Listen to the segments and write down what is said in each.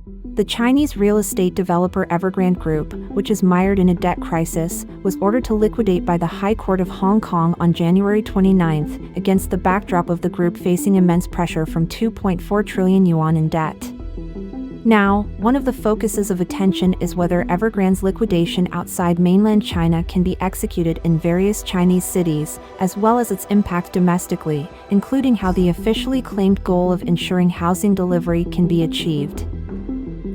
The Chinese real estate developer Evergrande Group, which is mired in a debt crisis, was ordered to liquidate by the High Court of Hong Kong on January 29 against the backdrop of the group facing immense pressure from 2.4 trillion yuan in debt. Now, one of the focuses of attention is whether Evergrande's liquidation outside mainland China can be executed in various Chinese cities, as well as its impact domestically, including how the officially claimed goal of ensuring housing delivery can be achieved.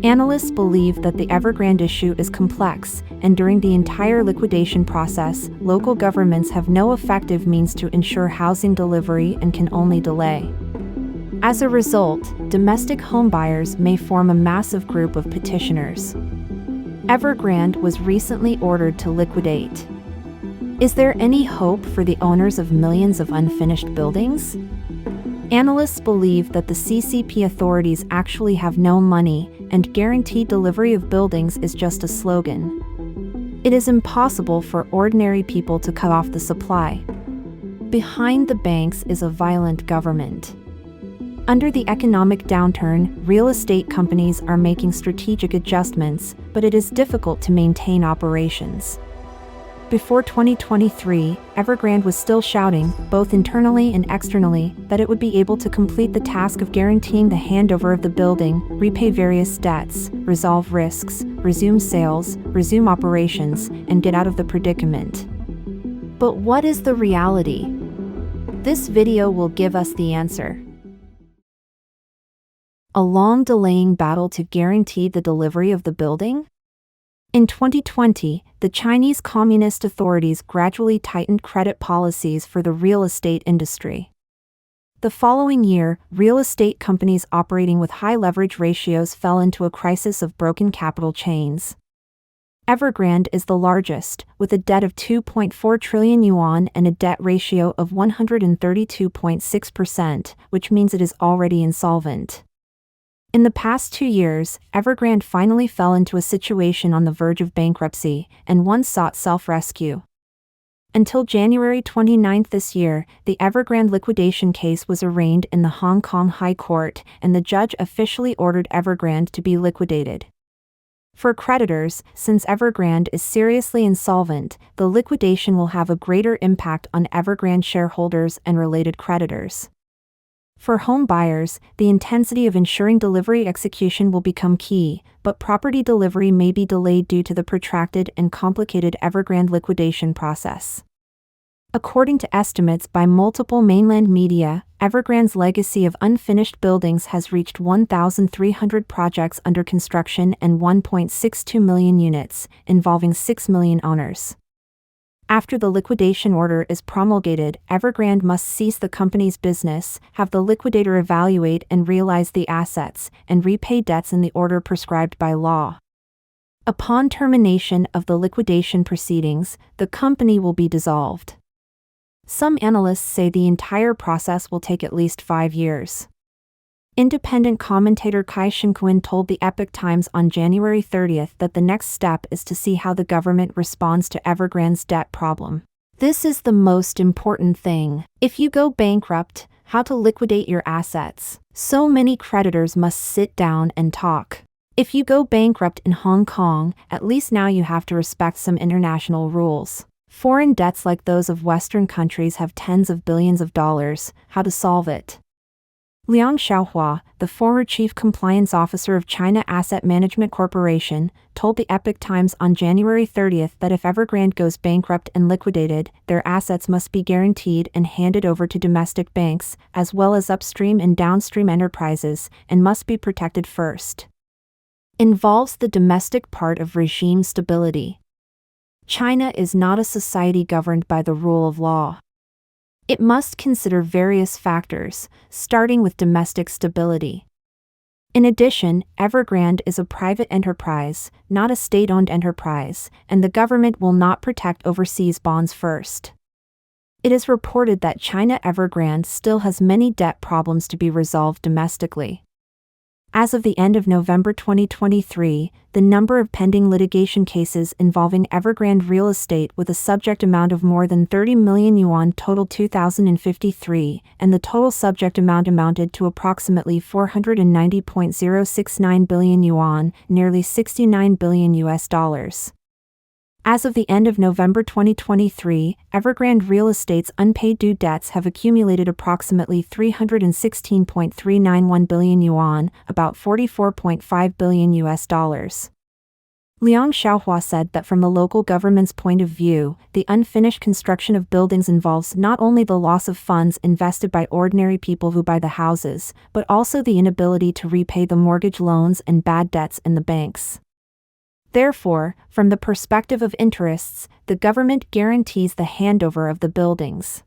Analysts believe that the Evergrande issue is complex, and during the entire liquidation process, local governments have no effective means to ensure housing delivery and can only delay. As a result, domestic homebuyers may form a massive group of petitioners. Evergrande was recently ordered to liquidate. Is there any hope for the owners of millions of unfinished buildings? Analysts believe that the CCP authorities actually have no money, and guaranteed delivery of buildings is just a slogan. It is impossible for ordinary people to cut off the supply. Behind the banks is a violent government. Under the economic downturn, real estate companies are making strategic adjustments, but it is difficult to maintain operations. Before 2023, Evergrande was still shouting, both internally and externally, that it would be able to complete the task of guaranteeing the handover of the building, repay various debts, resolve risks, resume sales, resume operations, and get out of the predicament. But what is the reality? This video will give us the answer. A long delaying battle to guarantee the delivery of the building? In 2020, the Chinese Communist authorities gradually tightened credit policies for the real estate industry. The following year, real estate companies operating with high leverage ratios fell into a crisis of broken capital chains. Evergrande is the largest, with a debt of 2.4 trillion yuan and a debt ratio of 132.6%, which means it is already insolvent. In the past 2 years, Evergrande finally fell into a situation on the verge of bankruptcy, and once sought self-rescue. Until January 29 this year, the Evergrande liquidation case was arraigned in the Hong Kong High Court, and the judge officially ordered Evergrande to be liquidated. For creditors, since Evergrande is seriously insolvent, the liquidation will have a greater impact on Evergrande shareholders and related creditors. For home buyers, the intensity of ensuring delivery execution will become key, but property delivery may be delayed due to the protracted and complicated Evergrande liquidation process. According to estimates by multiple mainland media, Evergrande's legacy of unfinished buildings has reached 1,300 projects under construction and 1.62 million units, involving 6 million owners. After the liquidation order is promulgated, Evergrande must cease the company's business, have the liquidator evaluate and realize the assets, and repay debts in the order prescribed by law. Upon termination of the liquidation proceedings, the company will be dissolved. Some analysts say the entire process will take at least 5 years. Independent commentator Kai Shinquin told the Epoch Times on January 30 that the next step is to see how the government responds to Evergrande's debt problem. This is the most important thing. If you go bankrupt, how to liquidate your assets. So many creditors must sit down and talk. If you go bankrupt in Hong Kong, at least now you have to respect some international rules. Foreign debts like those of Western countries have tens of billions of dollars. How to solve it? Liang Xiaohua, the former chief compliance officer of China Asset Management Corporation, told the Epoch Times on January 30 that if Evergrande goes bankrupt and liquidated, their assets must be guaranteed and handed over to domestic banks, as well as upstream and downstream enterprises, and must be protected first. Involves the domestic part of regime stability. China is not a society governed by the rule of law. It must consider various factors, starting with domestic stability. In addition, Evergrande is a private enterprise, not a state-owned enterprise, and the government will not protect overseas bonds first. It is reported that China Evergrande still has many debt problems to be resolved domestically. As of the end of November 2023, the number of pending litigation cases involving Evergrande real estate with a subject amount of more than 30 million yuan totaled 2,053, and the total subject amount amounted to approximately 490.069 billion yuan, nearly $69 billion US dollars. As of the end of November 2023, Evergrande Real Estate's unpaid due debts have accumulated approximately 316.391 billion yuan, about $44.5 billion US dollars. Liang Xiaohua said that from the local government's point of view, the unfinished construction of buildings involves not only the loss of funds invested by ordinary people who buy the houses, but also the inability to repay the mortgage loans and bad debts in the banks. Therefore, from the perspective of interests, the government guarantees the handover of the buildings.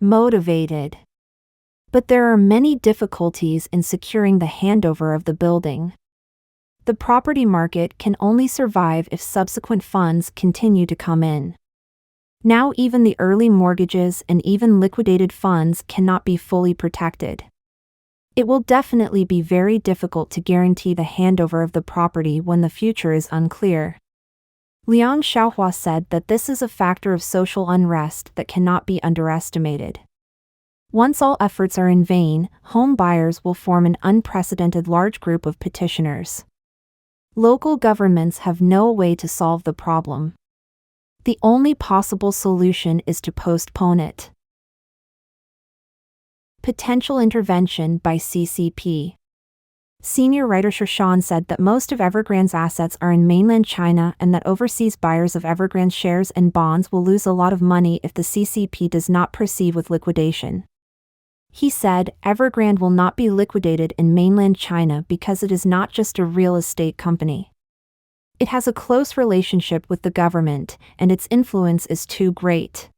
Motivated. But there are many difficulties in securing the handover of the building. The property market can only survive if subsequent funds continue to come in. Now even the early mortgages and even liquidated funds cannot be fully protected. It will definitely be very difficult to guarantee the handover of the property when the future is unclear. Liang Xiaohua said that this is a factor of social unrest that cannot be underestimated. Once all efforts are in vain, home buyers will form an unprecedented large group of petitioners. Local governments have no way to solve the problem. The only possible solution is to postpone it. Potential intervention by CCP. Senior writer Shan said that most of Evergrande's assets are in mainland China and that overseas buyers of Evergrande shares and bonds will lose a lot of money if the CCP does not proceed with liquidation. He said, Evergrande will not be liquidated in mainland China because it is not just a real estate company. It has a close relationship with the government, and its influence is too great.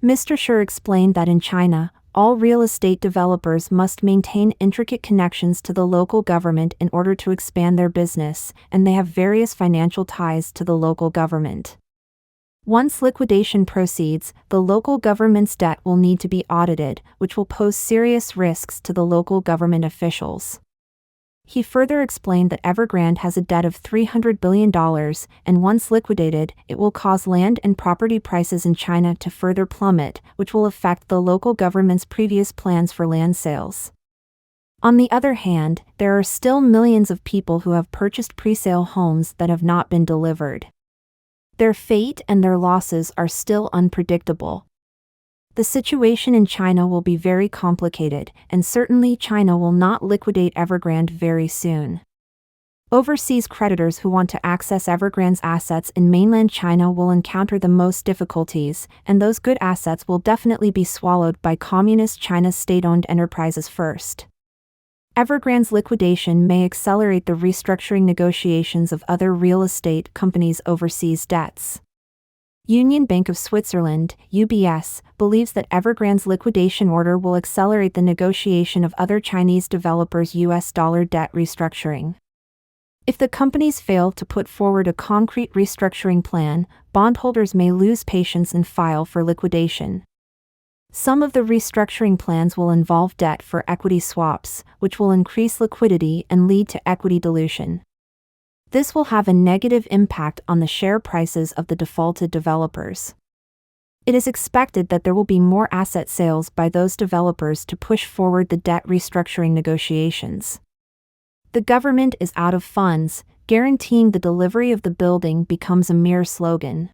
Mr. Shi explained that in China, all real estate developers must maintain intricate connections to the local government in order to expand their business, and they have various financial ties to the local government. Once liquidation proceeds, the local government's debt will need to be audited, which will pose serious risks to the local government officials. He further explained that Evergrande has a debt of $300 billion, and once liquidated, it will cause land and property prices in China to further plummet, which will affect the local government's previous plans for land sales. On the other hand, there are still millions of people who have purchased pre-sale homes that have not been delivered. Their fate and their losses are still unpredictable. The situation in China will be very complicated, and certainly China will not liquidate Evergrande very soon. Overseas creditors who want to access Evergrande's assets in mainland China will encounter the most difficulties, and those good assets will definitely be swallowed by Communist China's state-owned enterprises first. Evergrande's liquidation may accelerate the restructuring negotiations of other real estate companies' overseas debts. Union Bank of Switzerland, UBS, believes that Evergrande's liquidation order will accelerate the negotiation of other Chinese developers' US dollar debt restructuring. If the companies fail to put forward a concrete restructuring plan, bondholders may lose patience and file for liquidation. Some of the restructuring plans will involve debt for equity swaps, which will increase liquidity and lead to equity dilution. This will have a negative impact on the share prices of the defaulted developers. It is expected that there will be more asset sales by those developers to push forward the debt restructuring negotiations. The government is out of funds, guaranteeing the delivery of the building becomes a mere slogan.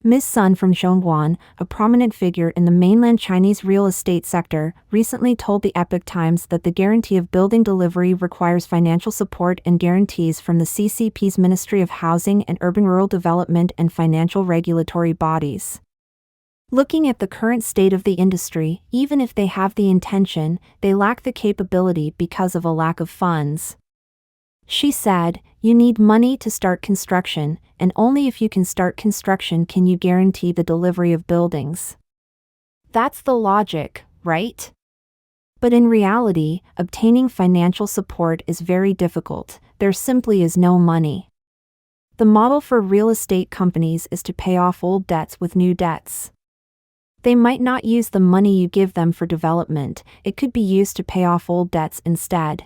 Ms. Sun from Zhongguan, a prominent figure in the mainland Chinese real estate sector, recently told the Epoch Times that the guarantee of building delivery requires financial support and guarantees from the CCP's Ministry of Housing and Urban-Rural Development and financial regulatory bodies. Looking at the current state of the industry, even if they have the intention, they lack the capability because of a lack of funds. She said, you need money to start construction, and only if you can start construction can you guarantee the delivery of buildings. That's the logic, right? But in reality, obtaining financial support is very difficult. There simply is no money. The model for real estate companies is to pay off old debts with new debts. They might not use the money you give them for development, it could be used to pay off old debts instead.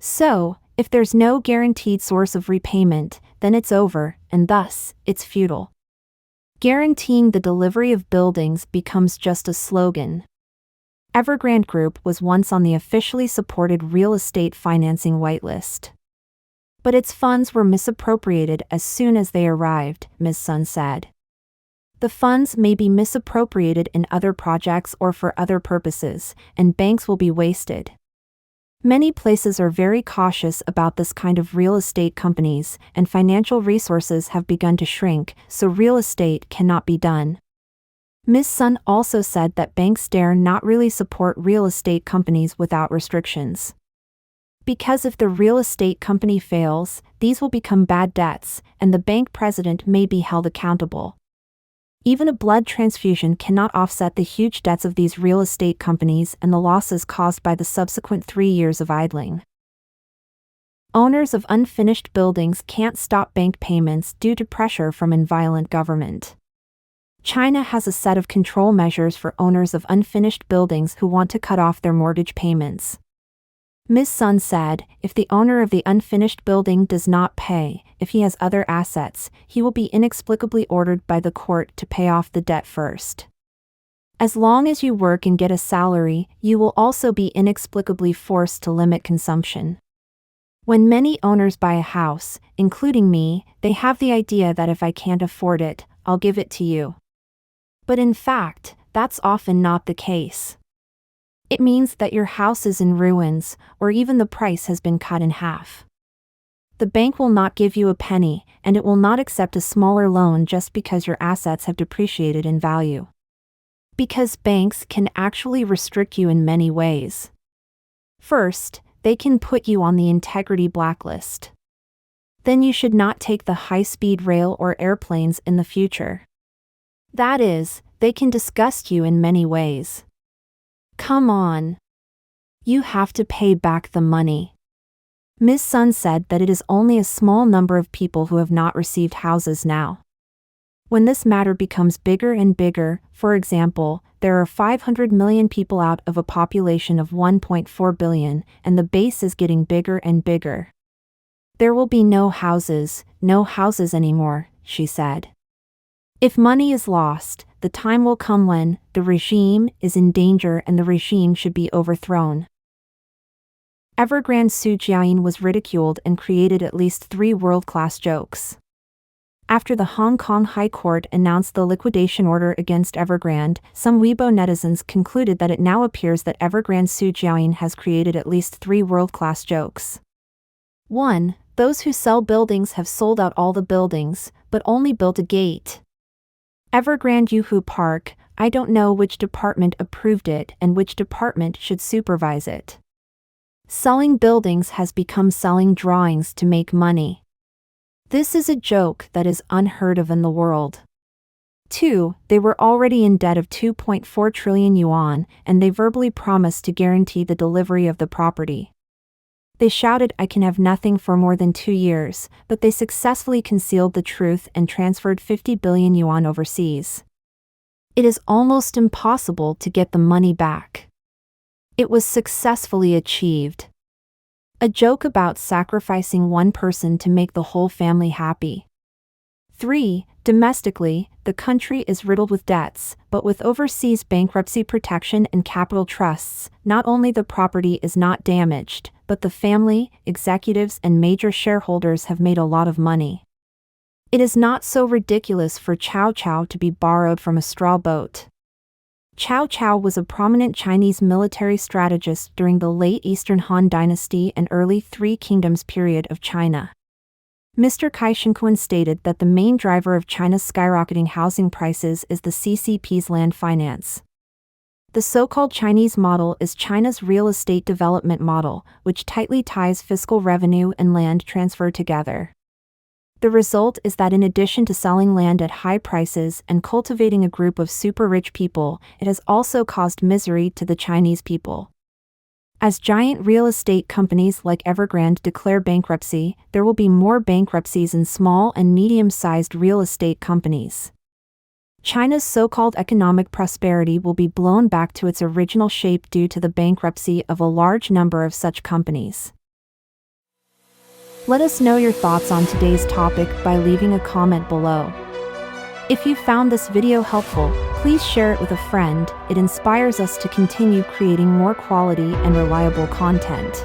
So, if there's no guaranteed source of repayment, then it's over, and thus, it's futile. Guaranteeing the delivery of buildings becomes just a slogan. Evergrande Group was once on the officially supported real estate financing whitelist. But its funds were misappropriated as soon as they arrived, Ms. Sun said. The funds may be misappropriated in other projects or for other purposes, and banks will be wasted. Many places are very cautious about this kind of real estate companies, and financial resources have begun to shrink, so real estate cannot be done. Ms. Sun also said that banks dare not really support real estate companies without restrictions. Because if the real estate company fails, these will become bad debts, and the bank president may be held accountable. Even a blood transfusion cannot offset the huge debts of these real estate companies and the losses caused by the subsequent 3 years of idling. Owners of unfinished buildings can't stop bank payments due to pressure from a violent government. China has a set of control measures for owners of unfinished buildings who want to cut off their mortgage payments. Ms. Sun said, if the owner of the unfinished building does not pay, if he has other assets, he will be inexplicably ordered by the court to pay off the debt first. As long as you work and get a salary, you will also be inexplicably forced to limit consumption. When many owners buy a house, including me, they have the idea that if I can't afford it, I'll give it to you. But in fact, that's often not the case. It means that your house is in ruins, or even the price has been cut in half. The bank will not give you a penny, and it will not accept a smaller loan just because your assets have depreciated in value. Because banks can actually restrict you in many ways. First, they can put you on the integrity blacklist. Then you should not take the high-speed rail or airplanes in the future. That is, they can disgust you in many ways. Come on. You have to pay back the money. Ms. Sun said that it is only a small number of people who have not received houses now. When this matter becomes bigger and bigger, for example, there are 500 million people out of a population of 1.4 billion, and the base is getting bigger and bigger. There will be no houses anymore, she said. If money is lost, the time will come when the regime is in danger and the regime should be overthrown. Evergrande Jokes was ridiculed and created at least 3 world-class jokes. After the Hong Kong High Court announced the liquidation order against Evergrande, some Weibo netizens concluded that it now appears that Evergrande Jokes has created at least 3 world-class jokes. 1. Those who sell buildings have sold out all the buildings, but only built a gate. Evergrande Yuhu Park, I don't know which department approved it and which department should supervise it. Selling buildings has become selling drawings to make money. This is a joke that is unheard of in the world. 2. They were already in debt of 2.4 trillion yuan, and they verbally promised to guarantee the delivery of the property. They shouted, I can have nothing for more than 2 years, but they successfully concealed the truth and transferred 50 billion yuan overseas. It is almost impossible to get the money back. It was successfully achieved. A joke about sacrificing one person to make the whole family happy. 3. Domestically, the country is riddled with debts, but with overseas bankruptcy protection and capital trusts, not only the property is not damaged, but the family, executives and major shareholders have made a lot of money. It is not so ridiculous for Cao Cao to be borrowed from a straw boat. Cao Cao was a prominent Chinese military strategist during the late Eastern Han Dynasty and early Three Kingdoms period of China. Mr. Kai Shengquan stated that the main driver of China's skyrocketing housing prices is the CCP's land finance. The so-called Chinese model is China's real estate development model, which tightly ties fiscal revenue and land transfer together. The result is that in addition to selling land at high prices and cultivating a group of super-rich people, it has also caused misery to the Chinese people. As giant real estate companies like Evergrande declare bankruptcy, there will be more bankruptcies in small and medium-sized real estate companies. China's so-called economic prosperity will be blown back to its original shape due to the bankruptcy of a large number of such companies. Let us know your thoughts on today's topic by leaving a comment below. If you found this video helpful, please share it with a friend. It inspires us to continue creating more quality and reliable content.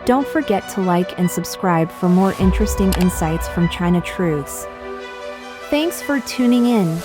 Don't forget to like and subscribe for more interesting insights from China Truths. Thanks for tuning in.